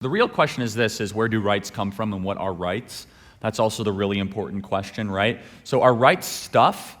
The real question is this, is where do rights come from and what are rights? That's also the really important question, right? So are rights stuff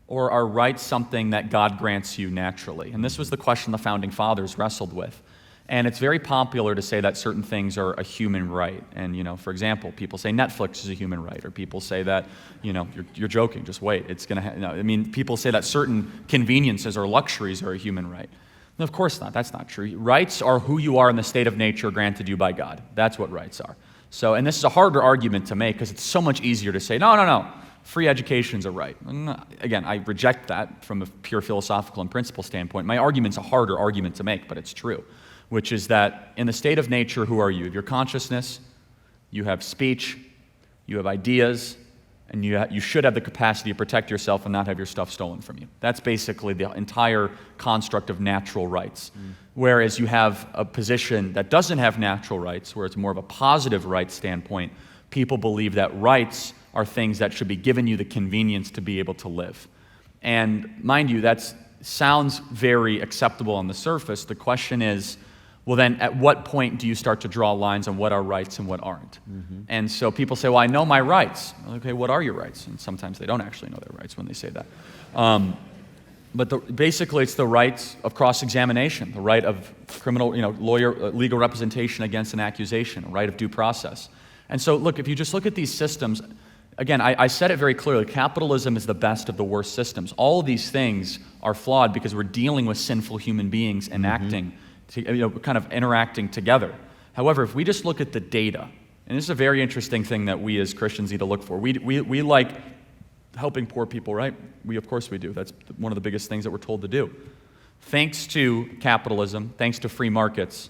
or are rights something that God grants you naturally? And this was the question the Founding Fathers wrestled with. And it's very popular to say that certain things are a human right. And, for example, people say Netflix is a human right, or people say that, you're joking, just wait, it's going to people say that certain conveniences or luxuries are a human right. No, of course not. That's not true. Rights are who you are in the state of nature granted you by God. That's what rights are. So, and this is a harder argument to make because it's so much easier to say, no, free education's a right. And again, I reject that from a pure philosophical and principle standpoint. My argument's a harder argument to make, but it's true, which is that in the state of nature, who are you? You have your consciousness, you have speech, you have ideas, and you should have the capacity to protect yourself and not have your stuff stolen from you. That's basically the entire construct of natural rights. Whereas you have a position that doesn't have natural rights, where it's more of a positive rights standpoint, people believe that rights are things that should be given you the convenience to be able to live. And mind you, that sounds very acceptable on the surface. The question is, well then, at what point do you start to draw lines on what are rights and what aren't? And so people say, well, I know my rights. Okay, what are your rights? And sometimes they don't actually know their rights when they say that. But basically, it's the rights of cross-examination, the right of legal representation against an accusation, a right of due process. And so, look, if you just look at these systems, again, I said it very clearly, capitalism is the best of the worst systems. All of these things are flawed because we're dealing with sinful human beings enacting kind of interacting together. However, if we just look at the data, and this is a very interesting thing that we as Christians need to look for. We like helping poor people, right? Of course we do. That's one of the biggest things that we're told to do. Thanks to capitalism, thanks to free markets,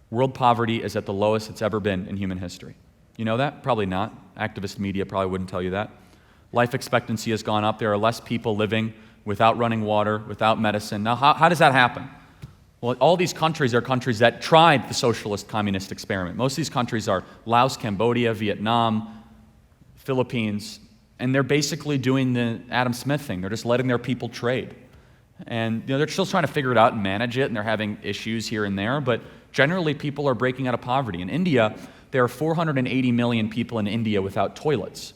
world poverty is at the lowest it's ever been in human history. You know that? Probably not. Activist media probably wouldn't tell you that. Life expectancy has gone up. There are less people living without running water, without medicine. Now, how does that happen? Well, all these countries are countries that tried the socialist communist experiment. Most of these countries are Laos, Cambodia, Vietnam, Philippines, and they're basically doing the Adam Smith thing. They're just letting their people trade. And they're still trying to figure it out and manage it, and they're having issues here and there, but generally people are breaking out of poverty. In India, there are 480 million people in India without toilets.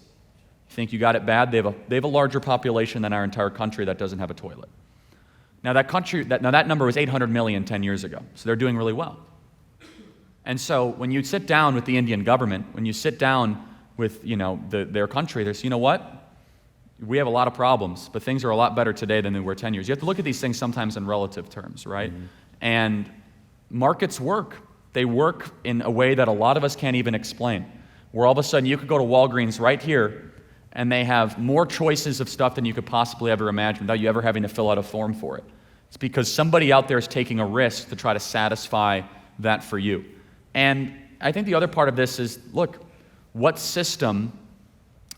You think you got it bad? They have a larger population than our entire country that doesn't have a toilet. Now that number was 800 million 10 years ago, so they're doing really well. And so when you sit down with the Indian government, when you sit down with their country, there's, what? We have a lot of problems, but things are a lot better today than they were 10 years. You have to look at these things sometimes in relative terms, right? And markets work. They work in a way that a lot of us can't even explain, where all of a sudden you could go to Walgreens right here and they have more choices of stuff than you could possibly ever imagine without you ever having to fill out a form for it. It's because somebody out there is taking a risk to try to satisfy that for you. And I think the other part of this is, look, what system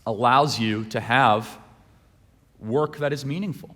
allows you to have work that is meaningful?